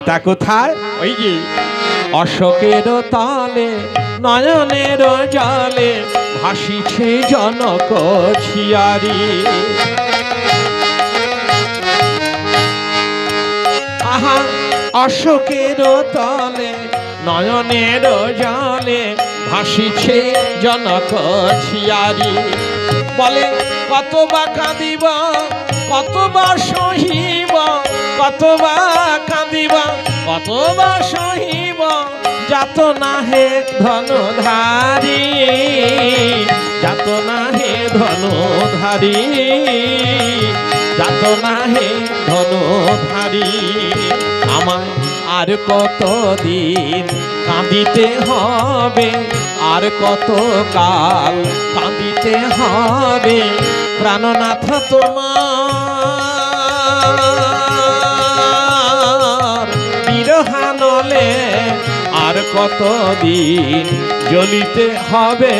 তা কোথায়? ওই যে অশোকের তলে নয়নের জলে ভাসিছে জনক ছিয়ারি। আহা অশোকের তলে নয়নের জলে ভাসিছে জনক ছিয়ারি। বলে কতবা কাঁদিব কতবা সহিব, কতবা কাঁদিব কতবা সহিব, যাত না হে ধনধারী, যাত না হে ধনধারী, যাত না হে ধনধারী। আমায় আর কতদিন কাঁদিতে হবে, আর কত কাল কাঁদিতে হবে, প্রাণনাথ তোমার বিরহানলে আর কতদিন জ্বলিতে হবে।